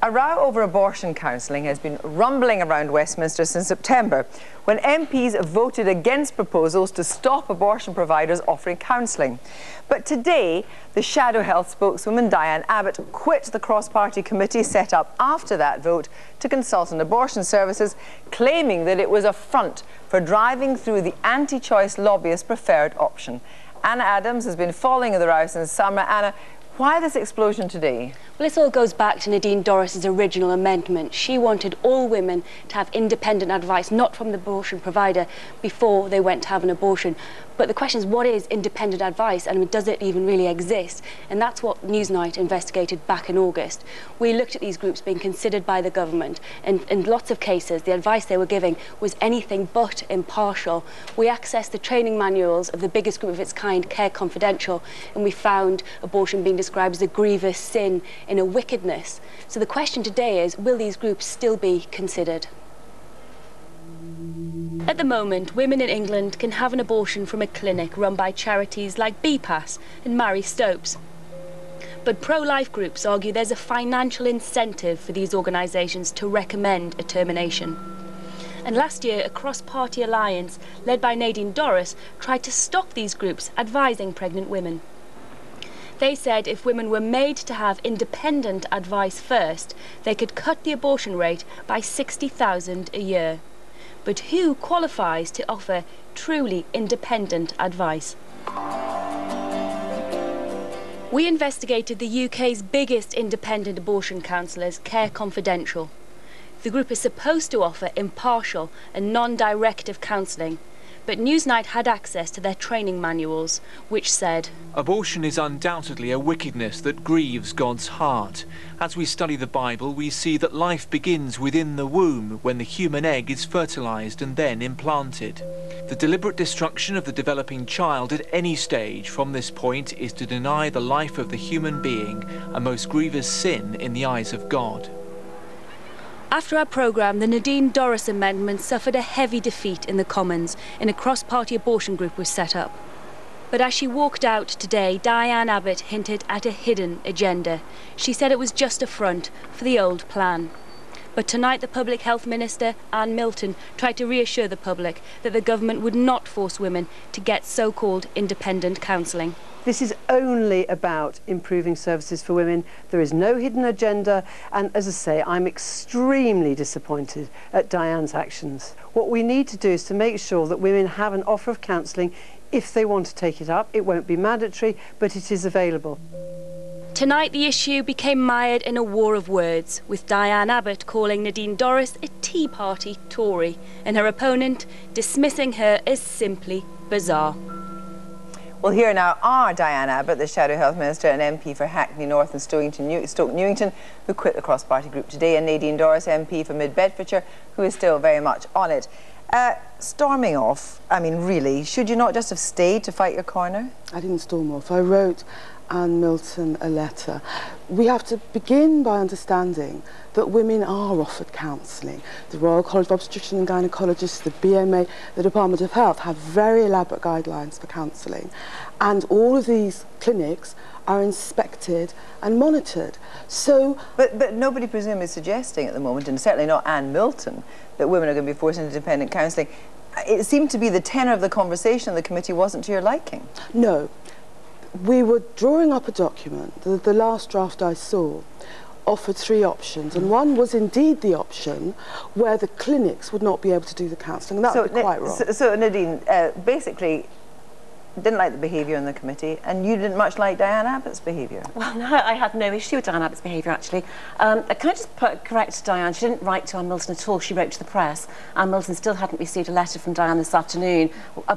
A row over abortion counselling has been rumbling around Westminster since September, when MPs voted against proposals to stop abortion providers offering counselling. But today, the shadow health spokeswoman Diane Abbott quit the cross-party committee set up after that vote to consult on abortion services, claiming that it was a front for driving through the anti-choice lobbyist preferred option. Anna Adams has been following the row since summer. Anna, why this explosion today? Well, this all goes back to Nadine Dorries' original amendment. She wanted all women to have independent advice, not from the abortion provider, before they went to have an abortion. But the question is, what is independent advice, and does it even really exist? And that's what Newsnight investigated back in August. We looked at these groups being considered by the government, and in lots of cases, the advice they were giving was anything but impartial. We accessed the training manuals of the biggest group of its kind, Care Confidential, and we found abortion being described as a grievous sin in a wickedness. So the question today is, will these groups still be considered? At the moment, women in England can have an abortion from a clinic run by charities like BPAS and Mary Stopes. But pro-life groups argue there's a financial incentive for these organisations to recommend a termination. And last year, a cross-party alliance led by Nadine Dorries tried to stop these groups advising pregnant women. They said if women were made to have independent advice first, they could cut the abortion rate by £60,000 a year. But who qualifies to offer truly independent advice? We investigated the UK's biggest independent abortion counsellors, Care Confidential. The group is supposed to offer impartial and non-directive counselling, but Newsnight had access to their training manuals, which said, "Abortion is undoubtedly a wickedness that grieves God's heart. As we study the Bible, we see that life begins within the womb when the human egg is fertilized and then implanted. The deliberate destruction of the developing child at any stage from this point is to deny the life of the human being, a most grievous sin in the eyes of God." After our programme, the Nadine Dorries amendment suffered a heavy defeat in the Commons, and a cross-party abortion group was set up. But as she walked out today, Diane Abbott hinted at a hidden agenda. She said it was just a front for the old plan. But tonight, the Public Health Minister, Anne Milton, tried to reassure the public that the government would not force women to get so-called independent counselling. This is only about improving services for women. There is no hidden agenda, and as I say, I'm extremely disappointed at Diane's actions. What we need to do is to make sure that women have an offer of counselling if they want to take it up. It won't be mandatory, but it is available. Tonight, the issue became mired in a war of words, with Diane Abbott calling Nadine Dorries a Tea Party Tory, and her opponent dismissing her as simply bizarre. Well, here now are Diane Abbott, the Shadow Health Minister and MP for Hackney North and Stoke Newington, who quit the cross-party group today, and Nadine Dorries, MP for Mid-Bedfordshire, who is still very much on it. Storming off, I mean, really, should you not just have stayed to fight your corner? I didn't storm off. I wrote Anne Milton a letter. We have to begin by understanding that women are offered counselling. The Royal College of Obstetricians and Gynaecologists, the BMA, the Department of Health have very elaborate guidelines for counselling, and all of these clinics are inspected and monitored. So, but nobody presumably is suggesting at the moment, and certainly not Anne Milton, that women are going to be forced into independent counselling. It seemed to be the tenor of the conversation in the committee wasn't to your liking. No. We were drawing up a document. The last draft I saw offered three options, and one was indeed the option where the clinics would not be able to do the counselling, and that would be quite wrong. So Nadine, basically, didn't like the behaviour in the committee, and you didn't much like Diane Abbott's behaviour. Well, no, I had no issue with Diane Abbott's behaviour, actually. Can I just correct Diane? She didn't write to Anne Milton at all. She wrote to the press. Anne Milton still hadn't received a letter from Diane this afternoon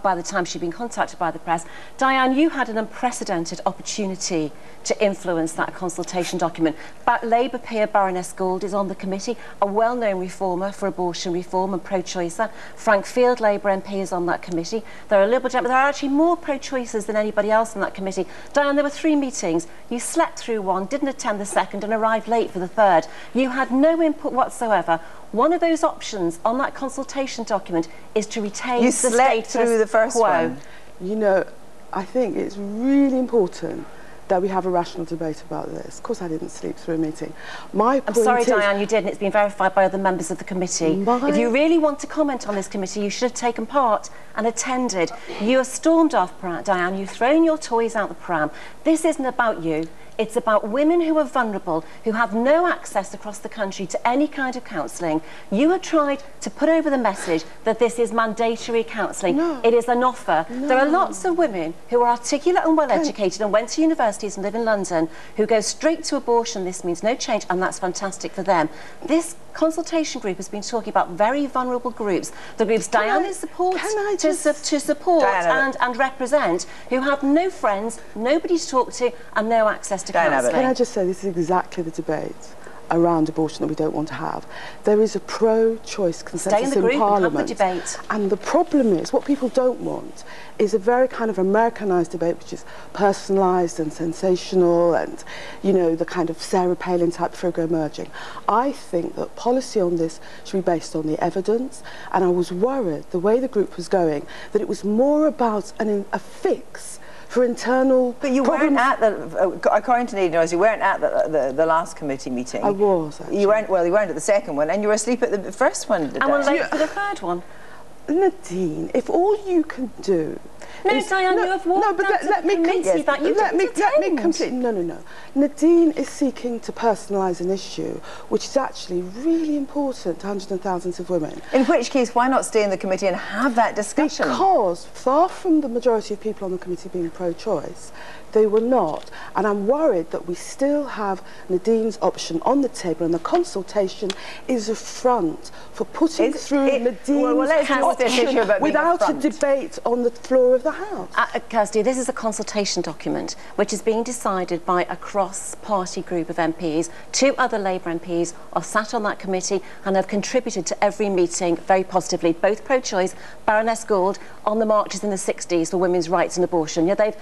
by the time she'd been contacted by the press. Diane, you had an unprecedented opportunity to influence that consultation document. Labour peer Baroness Gould is on the committee, a well-known reformer for abortion reform and pro-choicer. Frank Field, Labour MP, is on that committee. There are Liberal Democrats. There are actually more pro-choicers than anybody else in that committee. Diane, there were 3 meetings. You slept through one, didn't attend the second, and arrived late for the third. You had no input whatsoever. One of those options on that consultation document is to retain the status through the first quo. one. You know, I think it's really important that we have a rational debate about this. Of course, I didn't sleep through a meeting. I'm sorry, Diane, you didn't. It's been verified by other members of the committee. If you really want to comment on this committee, you should have taken part and attended. You are stormed off, Diane. You've thrown your toys out the pram. This isn't about you. It's about women who are vulnerable, who have no access across the country to any kind of counselling. You have tried to put over the message that this is mandatory counselling. No. It is an offer. No. There are lots of women who are articulate and well-educated and went to universities and live in London who go straight to abortion. This means no change, and that's fantastic for them. This consultation group has been talking about very vulnerable groups, the groups Diane is to support and represent, who have no friends, nobody to talk to, and no access to counselling. Can I just say, this is exactly the debate around abortion that we don't want to have. There is a pro-choice consensus in Parliament. And have the debate. And the problem is, what people don't want is a very kind of Americanised debate, which is personalised and sensational and, you know, the kind of Sarah Palin type figure emerging. I think that policy on this should be based on the evidence, and I was worried, the way the group was going, that it was more about a fix for internal But you problems. weren't at the, according to Nadine Dorries, you weren't at the last committee meeting. I was, actually. You weren't at the second one, and you were asleep at the first one. And we're late for the third one. Nadine, if all you can do... No, Diane, you have walked out to the committee that you didn't attend. Let me complete... No. Nadine is seeking to personalise an issue which is actually really important to hundreds and thousands of women. In which case, why not stay in the committee and have that discussion? Because, far from the majority of people on the committee being pro-choice, they were not. And I'm worried that we still have Nadine's option on the table, and the consultation is a front for putting through Nadine's option without a debate on the floor of the House. Kirsty, this is a consultation document which is being decided by a cross-party group of MPs. 2 other Labour MPs are sat on that committee and have contributed to every meeting very positively, both pro-choice, Baroness Gould, on the marches in the 60s for women's rights and abortion. Yeah,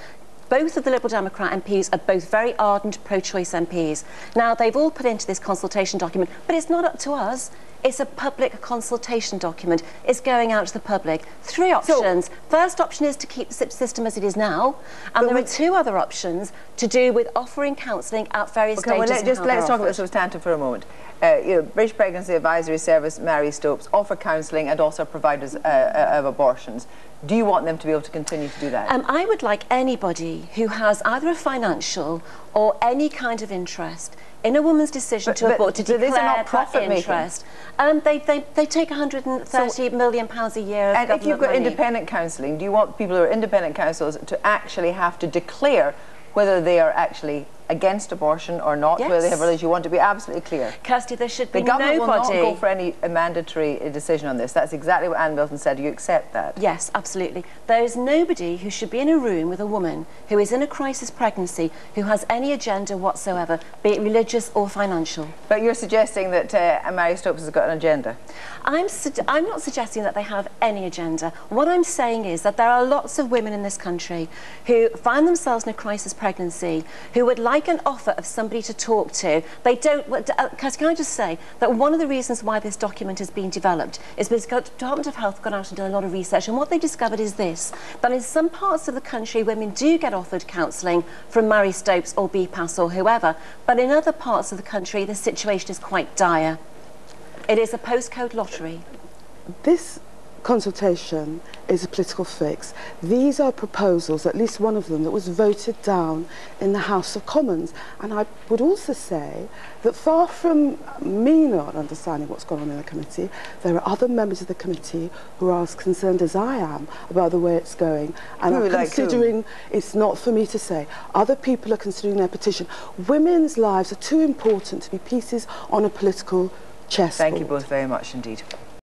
both of the Liberal Democrat MPs are both very ardent pro-choice MPs. Now, they've all put into this consultation document, but it's not up to us. It's a public consultation document. It's going out to the public. 3 options. First option is to keep the system as it is now, and there are 2 other options to do with offering counselling at various stages. Let's talk about the substantive for a moment. British Pregnancy Advisory Service, Mary Stopes, offer counselling and also providers of abortions. Do you want them to be able to continue to do that? I would like anybody who has either a financial or any kind of interest in a woman's decision to abort to declare that interest. They take £130 million a year of and if you've got money. Independent counselling, do you want people who are independent counsellors to actually have to declare whether they are actually against abortion or not, Yes. whether they have religion? You want to be absolutely clear. Kirsty, there should be The government will not nobody... go for any mandatory decision on this. That's exactly what Anne Milton said. Do you accept that? Yes, absolutely. There is nobody who should be in a room with a woman who is in a crisis pregnancy who has any agenda whatsoever, be it religious or financial. But you're suggesting that Mary Stopes has got an agenda? I'm not suggesting that they have any agenda. What I'm saying is that there are lots of women in this country who find themselves in a crisis pregnancy, who would like an offer of somebody to talk to. They don't... Can I just say that one of the reasons why this document has been developed is because the Department of Health have gone out and done a lot of research, and what they discovered is this, that in some parts of the country women do get offered counselling from Mary Stopes or BPAS or whoever, but in other parts of the country the situation is quite dire. It is a postcode lottery. This consultation is a political fix. These are proposals, at least one of them, that was voted down in the House of Commons. And I would also say that far from me not understanding what's gone on in the committee, there are other members of the committee who are as concerned as I am about the way it's going. And are considering, it's not for me to say, other people are considering their petition. Women's lives are too important to be pieces on a political chessboard. Thank you both very much indeed.